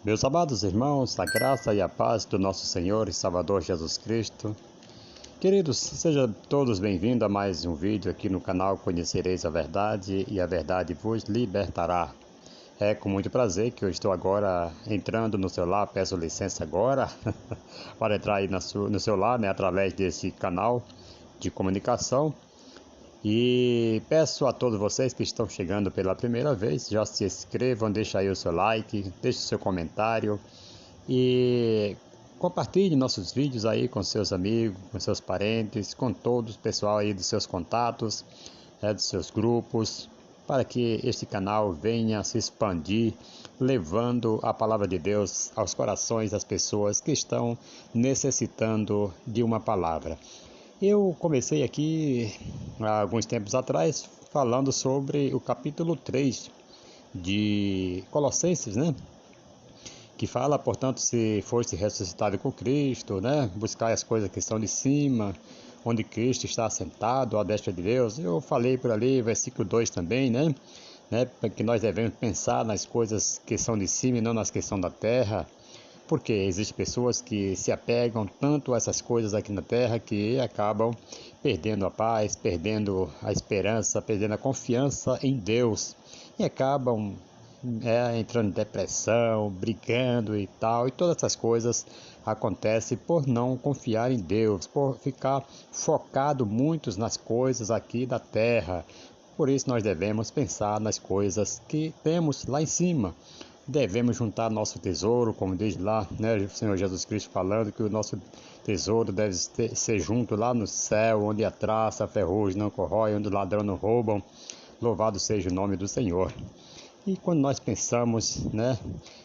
Meus amados irmãos, a graça e a paz do nosso Senhor e Salvador Jesus Cristo. Queridos, sejam todos bem-vindos a mais um vídeo aqui no canal Conhecereis a Verdade e a Verdade vos libertará. É com muito prazer que eu estou agora entrando no seu lar, peço licença agora para entrar aí no seu lar, né, através desse canal de comunicação. E peço a todos vocês que estão chegando pela primeira vez, já se inscrevam, deixem aí o seu like, deixe o seu comentário e compartilhe nossos vídeos aí com seus amigos, com seus parentes, com todo o pessoal aí dos seus contatos, dos seus grupos, para que este canal venha se expandir, levando a palavra de Deus aos corações das pessoas que estão necessitando de uma palavra. Eu comecei aqui há alguns tempos atrás falando sobre o capítulo 3 de Colossenses, né? Que fala, portanto, se foste ressuscitado com Cristo, né? Buscar as coisas que são de cima, onde Cristo está assentado à destra de Deus. Eu falei por ali, versículo 2 também, né? Que nós devemos pensar nas coisas que são de cima e não nas que são da terra. Porque existem pessoas que se apegam tanto a essas coisas aqui na terra que acabam perdendo a paz, perdendo a esperança, perdendo a confiança em Deus e acabam entrando em depressão, brigando e tal. E todas essas coisas acontecem por não confiar em Deus, por ficar focado muitos nas coisas aqui da terra. Por isso nós devemos pensar nas coisas que temos lá em cima. Devemos juntar nosso tesouro, como diz lá, né, o Senhor Jesus Cristo falando que o nosso tesouro deve ser junto lá no céu, onde a traça, a ferrugem não corrói, onde o ladrão não roubam. Louvado seja o nome do Senhor. E quando nós pensamos, né,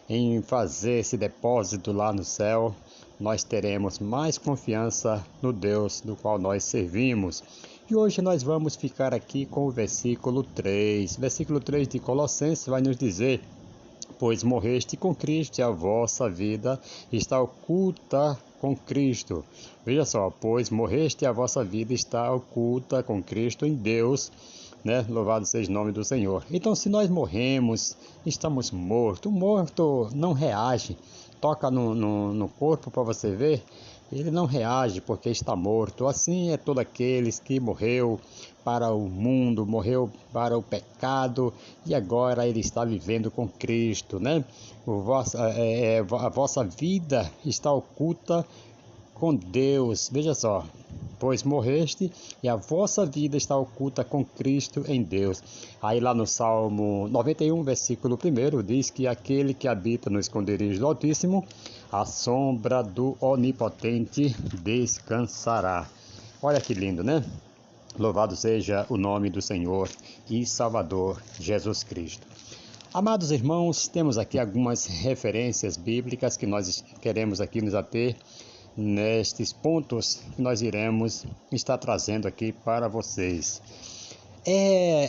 em fazer esse depósito lá no céu, nós teremos mais confiança no Deus do qual nós servimos. E hoje nós vamos ficar aqui com o versículo 3. Versículo 3 de Colossenses vai nos dizer: pois morreste com Cristo e a vossa vida está oculta com Cristo. Veja só, pois morreste e a vossa vida está oculta com Cristo em Deus, né? Louvado seja o nome do Senhor. Então, se nós morremos, estamos mortos. O morto não reage. Toca no corpo para você ver, ele não reage porque está morto. Assim é todo aqueles que morreu para o mundo, morreu para o pecado e agora ele está vivendo com Cristo, né? A vossa vida está oculta com Deus. Veja só, pois morreste e a vossa vida está oculta com Cristo em Deus. Aí lá no Salmo 91, versículo 1, diz que aquele que habita no esconderijo do Altíssimo, à sombra do Onipotente descansará. Olha que lindo, né? Louvado seja o nome do Senhor e Salvador Jesus Cristo. Amados irmãos, temos aqui algumas referências bíblicas que nós queremos aqui nos ater nestes pontos que nós iremos estar trazendo aqui para vocês.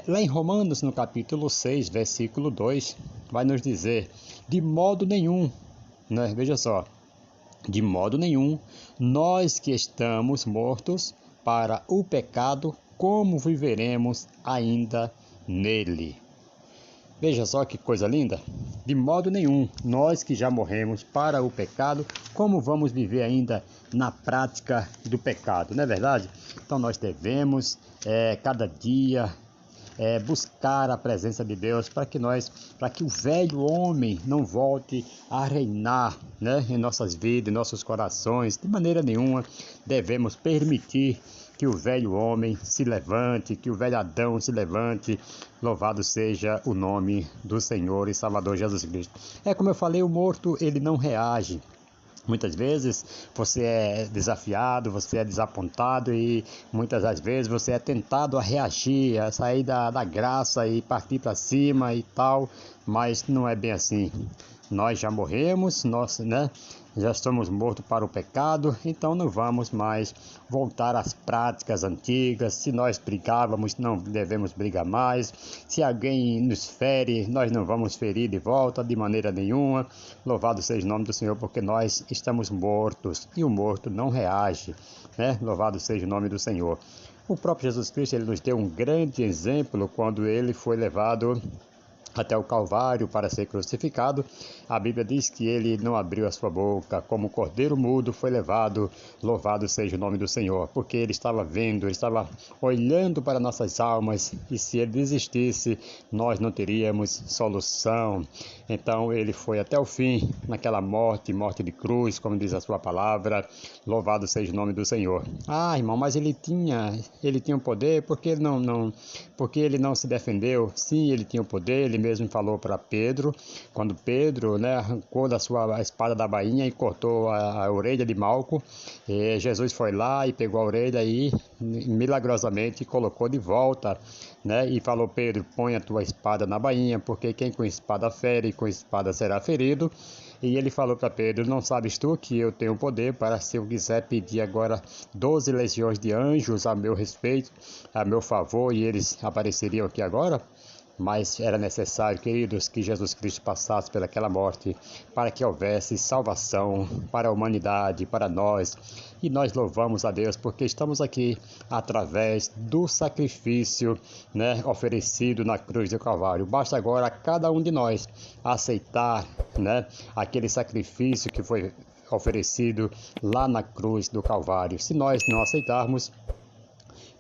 Lá em Romanos, no capítulo 6, versículo 2, vai nos dizer: de modo nenhum, né? Veja só, de modo nenhum, nós que estamos mortos para o pecado, como viveremos ainda nele? Veja só que coisa linda. De modo nenhum, nós que já morremos para o pecado, como vamos viver ainda na prática do pecado, não é verdade? Então nós devemos cada dia buscar a presença de Deus para que o velho homem não volte a reinar, né, em nossas vidas, em nossos corações. De maneira nenhuma devemos permitir que o velho homem se levante, que o velho Adão se levante. Louvado seja o nome do Senhor e Salvador Jesus Cristo. Como eu falei, o morto ele não reage. Muitas vezes você é desafiado, você é desapontado e muitas das vezes você é tentado a reagir, a sair da graça e partir para cima e tal, mas não é bem assim. Nós já morremos, né? Já estamos mortos para o pecado, então não vamos mais voltar às práticas antigas. Se nós brigávamos, não devemos brigar mais. Se alguém nos fere, nós não vamos ferir de volta de maneira nenhuma. Louvado seja o nome do Senhor, porque nós estamos mortos e o morto não reage, né? Louvado seja o nome do Senhor. O próprio Jesus Cristo ele nos deu um grande exemplo quando ele foi levado até o Calvário para ser crucificado, a Bíblia diz que ele não abriu a sua boca, como cordeiro mudo foi levado, louvado seja o nome do Senhor, porque ele estava vendo, ele estava olhando para nossas almas, e se ele desistisse, nós não teríamos solução. Então ele foi até o fim, naquela morte de cruz, como diz a sua palavra, louvado seja o nome do Senhor. Ah, irmão, mas ele tinha o poder, porque ele não se defendeu? Sim, ele tinha o poder, ele mesmo falou para Pedro, quando Pedro, né, arrancou da sua espada da bainha e cortou a orelha de Malco, Jesus foi lá e pegou a orelha e milagrosamente colocou de volta, né, e falou: Pedro, põe a tua espada na bainha, porque quem com espada fere, com espada será ferido. E ele falou para Pedro: não sabes tu que eu tenho poder para, se eu quiser pedir agora 12 legiões de anjos a meu respeito, a meu favor, e eles apareceriam aqui agora? Mas era necessário, queridos, que Jesus Cristo passasse pelaquela morte para que houvesse salvação para a humanidade, para nós. E nós louvamos a Deus porque estamos aqui através do sacrifício, né, oferecido na cruz do Calvário. Basta agora a cada um de nós aceitar, né, aquele sacrifício que foi oferecido lá na cruz do Calvário. Se nós não aceitarmos,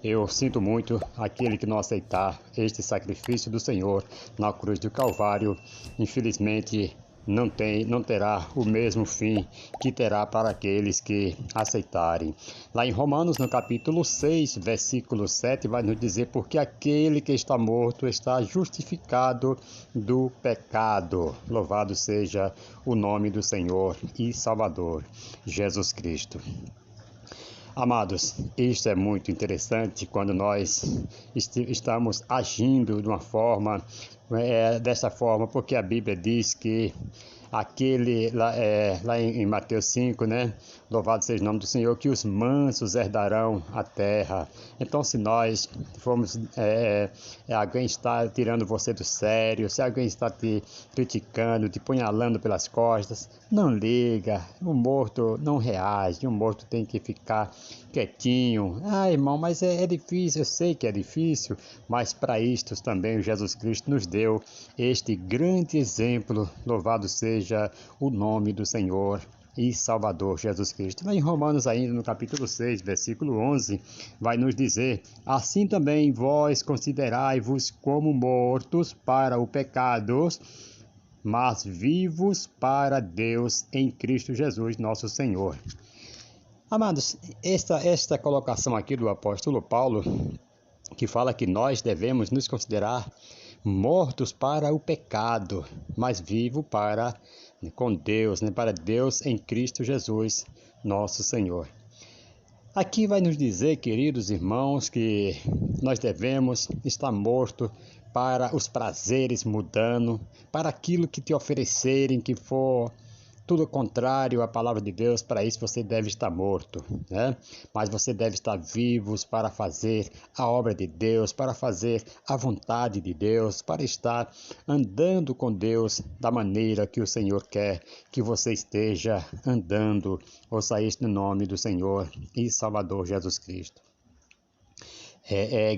eu sinto muito aquele que não aceitar este sacrifício do Senhor na cruz do Calvário, infelizmente não terá o mesmo fim que terá para aqueles que aceitarem. Lá em Romanos, no capítulo 6, versículo 7, vai nos dizer: porque aquele que está morto está justificado do pecado. Louvado seja o nome do Senhor e Salvador, Jesus Cristo. Amados, isto é muito interessante quando nós estamos agindo de uma forma, dessa forma, porque a Bíblia diz que aquele, lá em Mateus 5, né? Louvado seja o nome do Senhor, que os mansos herdarão a terra. Então, se nós formos, alguém está tirando você do sério, se alguém está te criticando, te punhalando pelas costas, não liga, o morto não reage, o morto tem que ficar quietinho. Ah, irmão, mas é difícil, eu sei que é difícil, mas para isto também o Jesus Cristo nos deu este grande exemplo. Louvado seja o nome do Senhor e Salvador Jesus Cristo. Lá em Romanos ainda, no capítulo 6, versículo 11, vai nos dizer: assim também vós considerai-vos como mortos para o pecado, mas vivos para Deus em Cristo Jesus nosso Senhor. Amados, esta colocação aqui do apóstolo Paulo, que fala que nós devemos nos considerar mortos para o pecado, mas vivos com Deus, né? Para Deus em Cristo Jesus, nosso Senhor. Aqui vai nos dizer, queridos irmãos, que nós devemos estar mortos para os prazeres mudando, para aquilo que te oferecerem, que for tudo contrário à palavra de Deus. Para isso você deve estar morto, né? Mas você deve estar vivos para fazer a obra de Deus, para fazer a vontade de Deus, para estar andando com Deus da maneira que o Senhor quer que você esteja andando. Ouça isto no nome do Senhor e Salvador Jesus Cristo.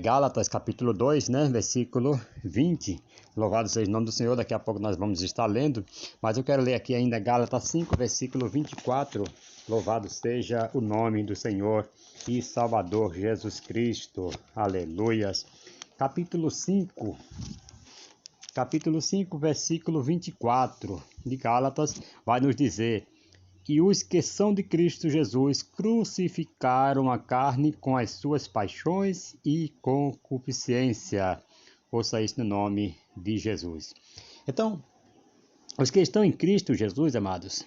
Gálatas capítulo 2, né, versículo 20. Louvado seja o nome do Senhor, daqui a pouco nós vamos estar lendo, mas eu quero ler aqui ainda Gálatas 5, versículo 24. Louvado seja o nome do Senhor e Salvador Jesus Cristo. Aleluias. Capítulo 5, versículo 24 de Gálatas vai nos dizer: e os que são de Cristo Jesus crucificaram a carne com as suas paixões e concupiscência. Ouça isso no nome de Jesus. Então, os que estão em Cristo Jesus, amados,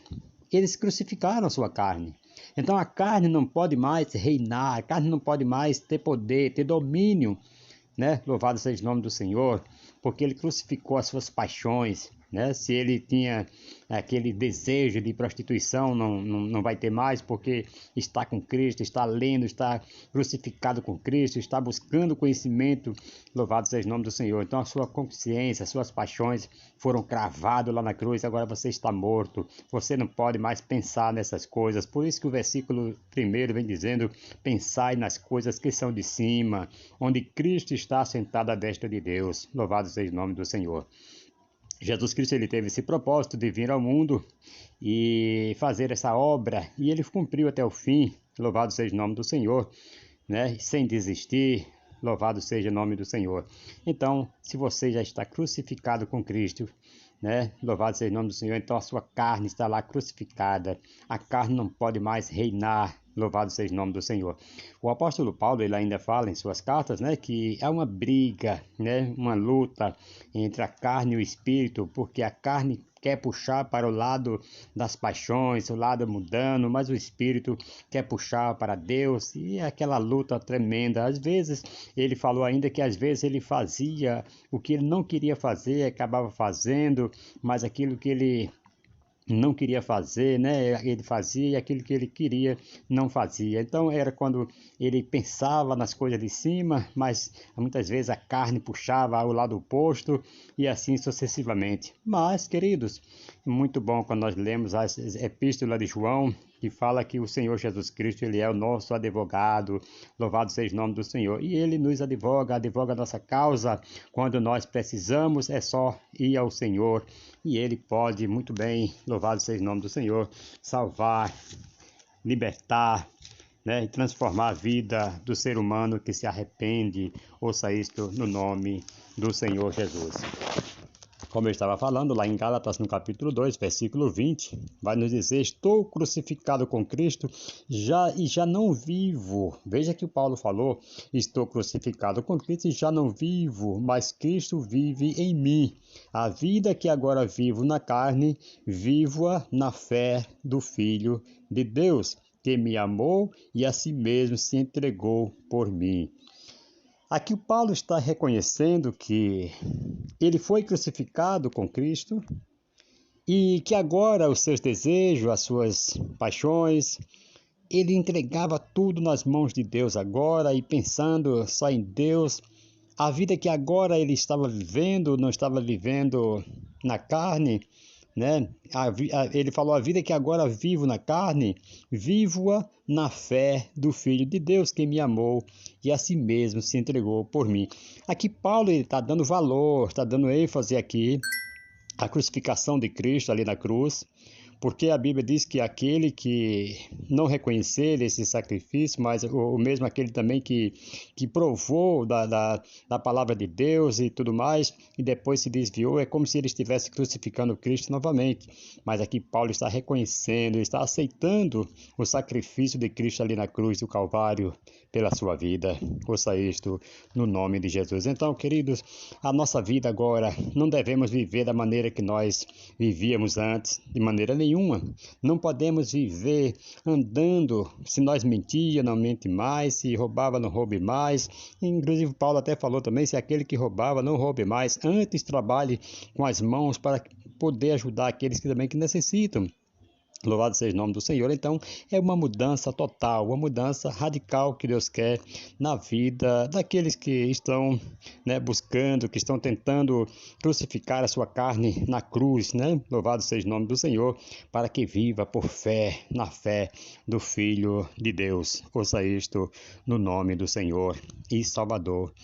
eles crucificaram a sua carne. Então a carne não pode mais reinar, a carne não pode mais ter poder, ter domínio, né? Louvado seja o nome do Senhor, porque ele crucificou as suas paixões, né? Se ele tinha aquele desejo de prostituição, não vai ter mais, porque está com Cristo, está lendo, está crucificado com Cristo, está buscando conhecimento. Louvado seja o nome do Senhor. Então a sua consciência, as suas paixões foram cravadas lá na cruz. Agora você está morto, você não pode mais pensar nessas coisas. Por isso que o versículo 1 vem dizendo: pensai nas coisas que são de cima, onde Cristo está sentado à destra de Deus. Louvado seja o nome do Senhor. Jesus Cristo ele teve esse propósito de vir ao mundo e fazer essa obra, e ele cumpriu até o fim. Louvado seja o nome do Senhor, né? Sem desistir. Louvado seja o nome do Senhor. Então, se você já está crucificado com Cristo, né? Louvado seja o nome do Senhor. Então a sua carne está lá crucificada. A carne não pode mais reinar. Louvado seja o nome do Senhor. O apóstolo Paulo ele ainda fala em suas cartas, né, que há uma briga, né, uma luta entre a carne e o espírito, porque a carne quer puxar para o lado das paixões, o lado mundano, mas o espírito quer puxar para Deus, e é aquela luta tremenda. Às vezes, ele falou ainda que às vezes ele fazia o que ele não queria fazer, acabava fazendo, mas aquilo que ele não queria fazer, né? Ele fazia e aquilo que ele queria não fazia. Então era quando ele pensava nas coisas de cima, mas muitas vezes a carne puxava ao lado oposto e assim sucessivamente. Mas, queridos, muito bom quando nós lemos a epístola de João, que fala que o Senhor Jesus Cristo ele é o nosso advogado, louvado seja o nome do Senhor, e ele nos advoga a nossa causa. Quando nós precisamos, é só ir ao Senhor, e ele pode muito bem, louvado seja o nome do Senhor, salvar, libertar, né, e transformar a vida do ser humano que se arrepende. Ouça isto no nome do Senhor Jesus. Como eu estava falando, lá em Gálatas, no capítulo 2, versículo 20, vai nos dizer: estou crucificado com Cristo, já não vivo. Veja que o Paulo falou: estou crucificado com Cristo e já não vivo, mas Cristo vive em mim. A vida que agora vivo na carne, vivo-a na fé do Filho de Deus, que me amou e a si mesmo se entregou por mim. Aqui o Paulo está reconhecendo que ele foi crucificado com Cristo e que agora os seus desejos, as suas paixões, ele entregava tudo nas mãos de Deus agora e pensando só em Deus. A vida que agora ele estava vivendo, não estava vivendo na carne, né? Ele falou: a vida que agora vivo na carne, vivo-a na fé do Filho de Deus que me amou e a si mesmo se entregou por mim. Aqui Paulo está dando valor, está dando ênfase aqui à crucificação de Cristo ali na cruz, porque a Bíblia diz que aquele que não reconhecer esse sacrifício, mas o mesmo aquele também que provou da palavra de Deus e tudo mais, e depois se desviou, é como se ele estivesse crucificando Cristo novamente. Mas aqui Paulo está reconhecendo, está aceitando o sacrifício de Cristo ali na cruz do Calvário pela sua vida. Ouça isto no nome de Jesus. Então, queridos, a nossa vida agora não devemos viver da maneira que nós vivíamos antes, de maneira nenhuma. Não podemos viver andando, se nós mentia, não mente mais, se roubava, não roube mais. Inclusive Paulo até falou também: se aquele que roubava, não roube mais, antes trabalhe com as mãos para poder ajudar aqueles que também que necessitam. Louvado seja o nome do Senhor. Então, é uma mudança total, uma mudança radical que Deus quer na vida daqueles que estão, né, buscando, que estão tentando crucificar a sua carne na cruz, né? Louvado seja o nome do Senhor, para que viva por fé, na fé do Filho de Deus. Ouça isto no nome do Senhor e Salvador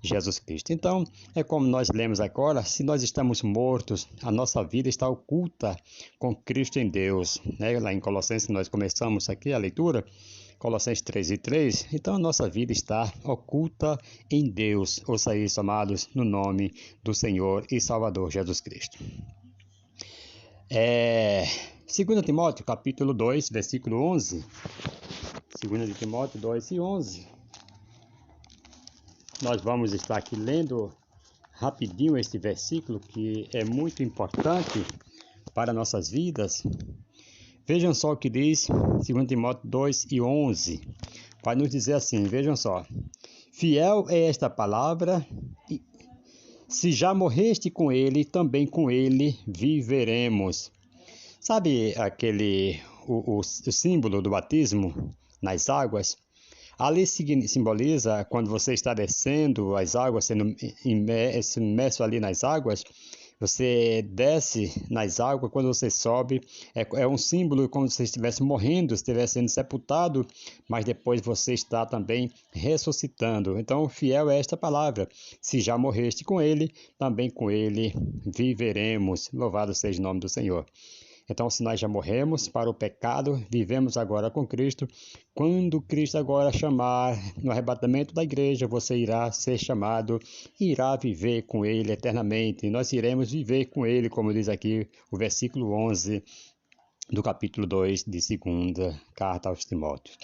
Jesus Cristo. Então, é como nós lemos agora: se nós estamos mortos, a nossa vida está oculta com Cristo em Deus. Né? Lá em Colossenses, nós começamos aqui a leitura, Colossenses 3:3. Então, a nossa vida está oculta em Deus. Ouça isso, amados, no nome do Senhor e Salvador Jesus Cristo. 2 Timóteo, capítulo 2, versículo 11. 2 Timóteo 2:11. Nós vamos estar aqui lendo rapidinho este versículo que é muito importante para nossas vidas. Vejam só o que diz 2 Timóteo 2:11. Vai nos dizer assim, vejam só: fiel é esta palavra, e se já morreste com ele, também com ele viveremos. Sabe o símbolo do batismo nas águas? Ali simboliza quando você está descendo as águas, sendo imerso ali nas águas, Você desce nas águas, quando você sobe, é um símbolo como se você estivesse morrendo, estivesse sendo sepultado, mas depois você está também ressuscitando. Então, fiel é esta palavra. Se já morreste com ele, também com ele viveremos. Louvado seja o nome do Senhor. Então, se nós já morremos para o pecado, vivemos agora com Cristo. Quando Cristo agora chamar no arrebatamento da igreja, você irá ser chamado e irá viver com Ele eternamente. Nós iremos viver com Ele, como diz aqui o versículo 11 do capítulo 2 de 2ª carta aos Timóteos.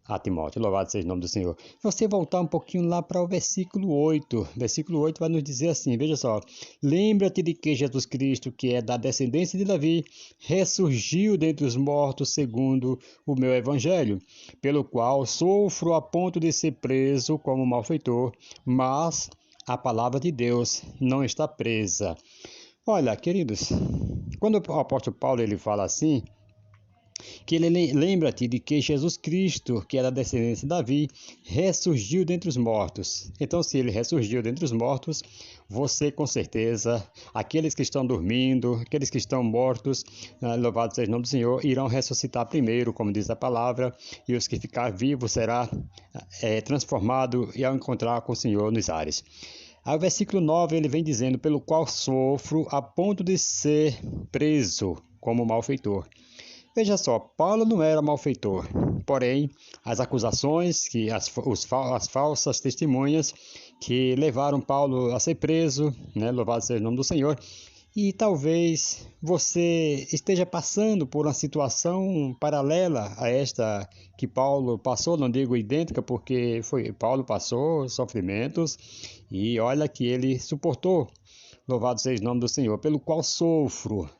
A Timóteo, louvado seja o nome do Senhor. Se você voltar um pouquinho lá para o versículo 8, versículo 8 vai nos dizer assim, veja só, lembra-te de que Jesus Cristo, que é da descendência de Davi, ressurgiu dentre os mortos segundo o meu evangelho, pelo qual sofro a ponto de ser preso como malfeitor, mas a palavra de Deus não está presa. Olha, queridos, quando o apóstolo Paulo ele fala assim, que ele lembra-te de que Jesus Cristo, que era da descendência de Davi, ressurgiu dentre os mortos. Então, se ele ressurgiu dentre os mortos, você com certeza, aqueles que estão dormindo, aqueles que estão mortos, louvado seja o nome do Senhor, irão ressuscitar primeiro, como diz a palavra, e os que ficar vivos será transformado e ao encontrar com o Senhor nos ares. Aí o versículo 9 ele vem dizendo, pelo qual sofro a ponto de ser preso como malfeitor. Veja só, Paulo não era malfeitor, porém, as acusações, as falsas testemunhas que levaram Paulo a ser preso, louvado seja o nome do Senhor, e talvez você esteja passando por uma situação paralela a esta que Paulo passou, não digo idêntica, porque Paulo passou sofrimentos e olha que ele suportou, louvado seja o nome do Senhor, pelo qual sofro.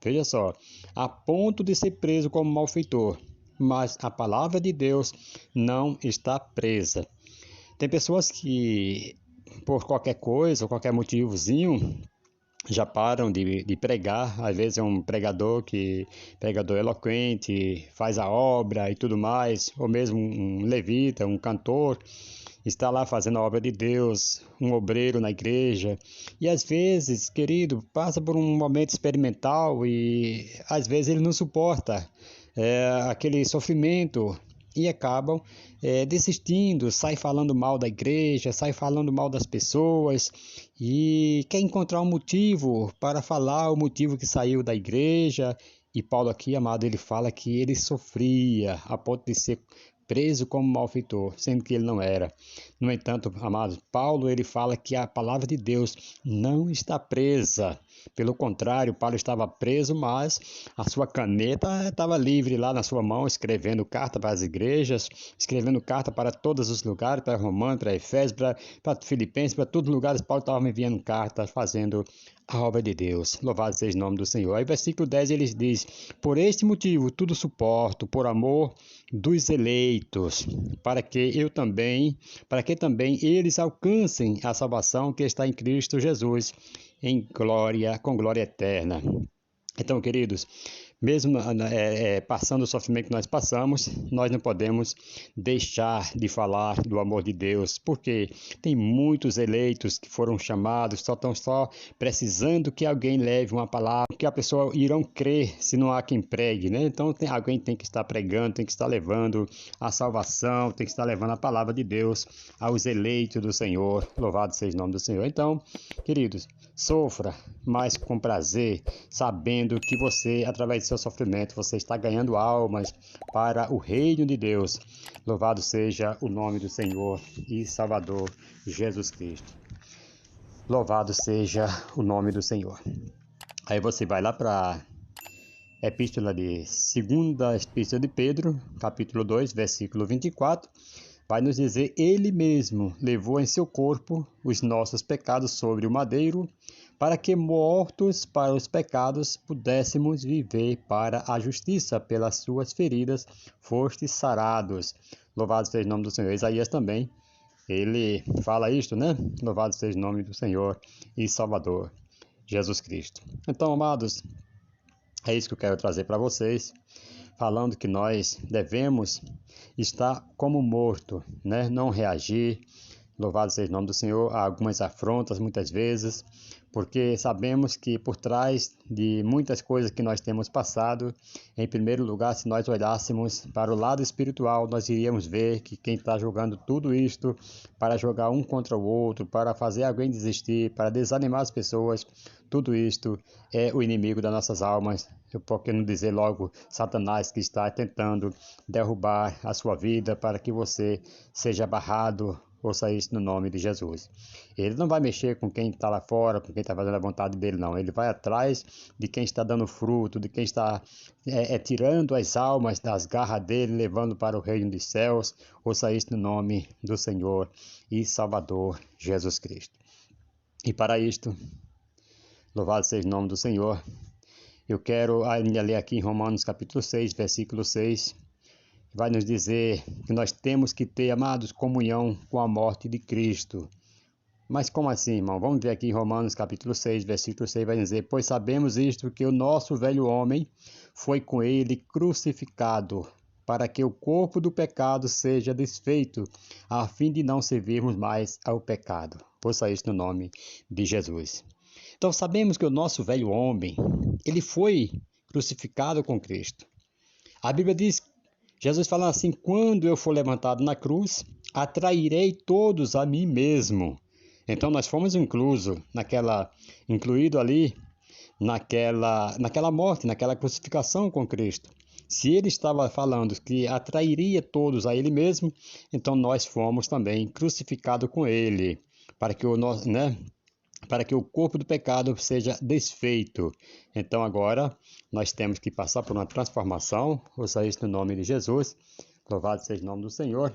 Veja só, a ponto de ser preso como malfeitor, mas a palavra de Deus não está presa. Tem pessoas que, por qualquer coisa, ou qualquer motivozinho, já param de pregar. Às vezes é um pregador eloquente, faz a obra e tudo mais, ou mesmo um levita, um cantor, está lá fazendo a obra de Deus, um obreiro na igreja, e às vezes, querido, passa por um momento experimental e às vezes ele não suporta aquele sofrimento e acabam desistindo, sai falando mal da igreja, sai falando mal das pessoas e quer encontrar um motivo para falar o motivo que saiu da igreja. E Paulo aqui, amado, ele fala que ele sofria a ponto de ser preso como malfeitor, sendo que ele não era. No entanto, amados, Paulo ele fala que a palavra de Deus não está presa. Pelo contrário, Paulo estava preso, mas a sua caneta estava livre lá na sua mão, escrevendo carta para as igrejas, escrevendo carta para todos os lugares, para Romanos, para Efésios, para Filipenses, para todos os lugares. Paulo estava enviando cartas, fazendo a obra de Deus. Louvado seja o nome do Senhor. Aí, versículo 10, ele diz, por este motivo tudo suporto, por amor dos eleitos, para que também eles alcancem a salvação que está em Cristo Jesus, em glória, com glória eterna. Então, queridos, mesmo passando o sofrimento que nós passamos, nós não podemos deixar de falar do amor de Deus, porque tem muitos eleitos que foram chamados, estão só precisando que alguém leve uma palavra, que a pessoa irão crer se não há quem pregue, né? Então alguém tem que estar pregando, tem que estar levando a salvação, tem que estar levando a palavra de Deus aos eleitos do Senhor. Louvado seja o nome do Senhor. Então, queridos, sofra, mas com prazer, sabendo que você, através do seu sofrimento, você está ganhando almas para o reino de Deus. Louvado seja o nome do Senhor e Salvador Jesus Cristo. Louvado seja o nome do Senhor. Aí você vai lá para a segunda epístola de Pedro, capítulo 2, versículo 24. Vai nos dizer, ele mesmo levou em seu corpo os nossos pecados sobre o madeiro, para que, mortos para os pecados, pudéssemos viver para a justiça. Pelas suas feridas fostes sarados. Louvado seja o nome do Senhor. Isaías também, ele fala isto, né? Louvado seja o nome do Senhor e Salvador, Jesus Cristo. Então, amados, é isso que eu quero trazer para vocês, falando que nós devemos estar como morto, né? Não reagir, Louvado seja o nome do Senhor. Há algumas afrontas muitas vezes, porque sabemos que por trás de muitas coisas que nós temos passado, em primeiro lugar, se nós olhássemos para o lado espiritual, nós iríamos ver que quem está jogando tudo isto para jogar um contra o outro, para fazer alguém desistir, para desanimar as pessoas, tudo isto é o inimigo das nossas almas. Por que não dizer logo Satanás, que está tentando derrubar a sua vida para que você seja barrado. Ouça isso no nome de Jesus. Ele não vai mexer com quem está lá fora, com quem está fazendo a vontade dele, não. Ele vai atrás de quem está dando fruto, de quem está tirando as almas das garras dele, levando para o reino dos céus. Ouça isso no nome do Senhor e Salvador Jesus Cristo. E para isto, louvado seja o nome do Senhor, eu quero ainda ler aqui em Romanos capítulo 6, versículo 6, vai nos dizer que nós temos que ter, amados, comunhão com a morte de Cristo. Mas como assim, irmão? Vamos ver aqui em Romanos capítulo 6, versículo 6, vai dizer: pois sabemos isto, que o nosso velho homem foi com ele crucificado, para que o corpo do pecado seja desfeito, a fim de não servirmos mais ao pecado. Ouça isso no nome de Jesus. Então sabemos que o nosso velho homem, ele foi crucificado com Cristo. A Bíblia diz, Jesus falando assim: quando eu for levantado na cruz, atrairei todos a mim mesmo. Então nós fomos incluído ali naquela morte, naquela crucificação com Cristo. Se ele estava falando que atrairia todos a ele mesmo, então nós fomos também crucificados com ele, para que o corpo do pecado seja desfeito. Então agora nós temos que passar por uma transformação. Ouça isso no nome de Jesus. Louvado seja o nome do Senhor.